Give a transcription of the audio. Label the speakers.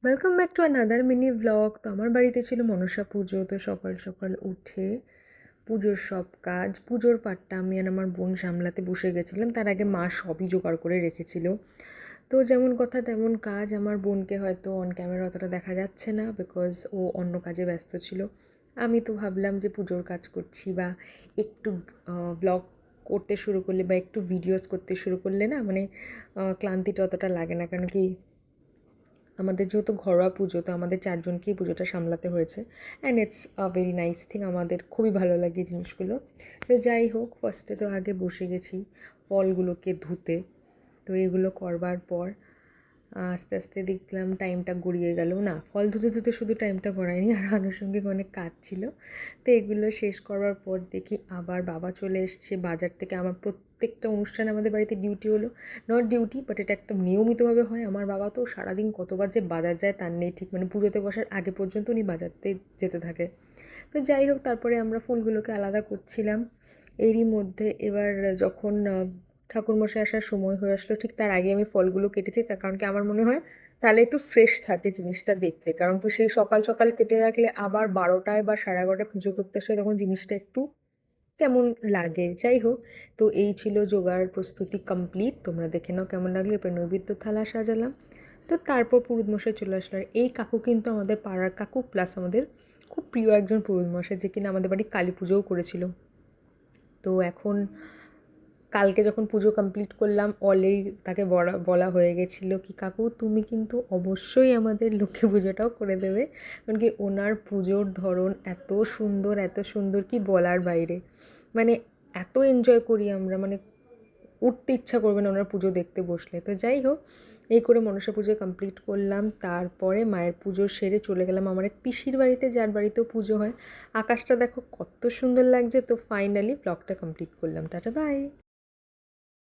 Speaker 1: Welcome back to another mini blog. তো আমার বাড়িতে ছিল মনসা পুজো। তো সকাল সকাল উঠে পুজোর সব কাজ, পুজোর পাটটা আমি আর আমার বোন সামলাতে বসে গেছিলাম। তার আগে মা সবই জোগাড় করে রেখেছিল। তো যেমন কথা তেমন কাজ। আমার বোনকে হয়তো অন ক্যামেরা অতটা দেখা যাচ্ছে না, বিকজ ও অন্য কাজে ব্যস্ত ছিল। আমি তো ভাবলাম যে পুজোর কাজ করছি বা একটু ব্লগ করতে শুরু করলে বা একটু ভিডিওস করতে শুরু করলে না মানে ক্লান্তিটা অতটা লাগে না। কারণ কি আমাদের যেহেতু ঘরোয়া পুজো, তো আমাদের চারজনকেই পুজোটা সামলাতে হয়েছে। And it's a very nice thing, আমাদের খুবই ভালো লাগে এই জিনিসগুলো। তো যাই হোক, ফার্স্টে তো আগে বসে গেছি ফলগুলোকে ধুতে। তো এগুলো করবার পর আস্তে আস্তে দেখলাম টাইমটা গড়িয়ে গেল। না, ফল ধুতে ধুতে শুধু টাইমটা গড়ায়নি, আর আনুষঙ্গিক অনেক কাজ ছিল। তো এগুলো শেষ করবার পর দেখি আবার বাবা চলে এসছে বাজার থেকে। আমার প্রত্যেকটা অনুষ্ঠান আমাদের বাড়িতে ডিউটি হলো, নট ডিউটি বাট এটা একটা নিয়মিতভাবে হয়। আমার বাবা তো সারাদিন কতবার যে বাজার যায় তার নেই ঠিক, মানে পুজোতে বসার আগে পর্যন্ত উনি বাজারতে যেতে থাকে। তো যাই হোক, তারপরে আমরা ফুলগুলোকে আলাদা করছিলাম। এরই মধ্যে এবার যখন ঠাকুরমশাই আসার সময় হয়ে আসলো, ঠিক তার আগে আমি ফলগুলো কেটেছি। তার কারণ কি, আমার মনে হয় তাহলে একটু ফ্রেশ থাকে জিনিসটা দেখতে। কারণ কি, সেই সকাল সকাল কেটে রাখলে আবার 12টায় বা 11:30টায় পুজো করতে আসে, তখন জিনিসটা একটু কেমন লাগে। যাই হোক, তো এই ছিল জোগাড় প্রস্তুতি কমপ্লিট। তোমরা দেখে নাও কেমন লাগলো। এবার নৈবেদ্য থালা সাজালাম। তো তারপর পুরোহিতমশাই চলে আসলো। আর এই কাকু কিন্তু আমাদের পাড়ার কাকু, প্লাস আমাদের খুব প্রিয় একজন পুরোহিতমশাই, যে কিনা আমাদের বাড়ি কালী পুজোও করেছিল। তো এখন কালকে যখন পুজো কমপ্লিট করলাম, অলরেডি তাকে বলা হয়ে গেছিলো কি, কাকু তুমি কিন্তু অবশ্যই আমাদের লক্ষ্মী পুজোটাও করে দেবে। কারণ কি, ওনার পুজোর ধরন এত সুন্দর, এত সুন্দর কি বলার বাইরে। মানে এত এনজয় করি আমরা, মানে উঠতে ইচ্ছা করবে না ওনার পুজো দেখতে বসলে। তো যাই হোক, এই করে মনসা পুজো কমপ্লিট করলাম। তারপরে মায়ের পুজো সেরে চলে গেলাম আমার এক পিসির বাড়িতে, যার বাড়িতেও পুজো হয়। আকাশটা দেখো কত সুন্দর লাগছে। তো ফাইনালি ব্লগটা কমপ্লিট করলাম। Tata bye.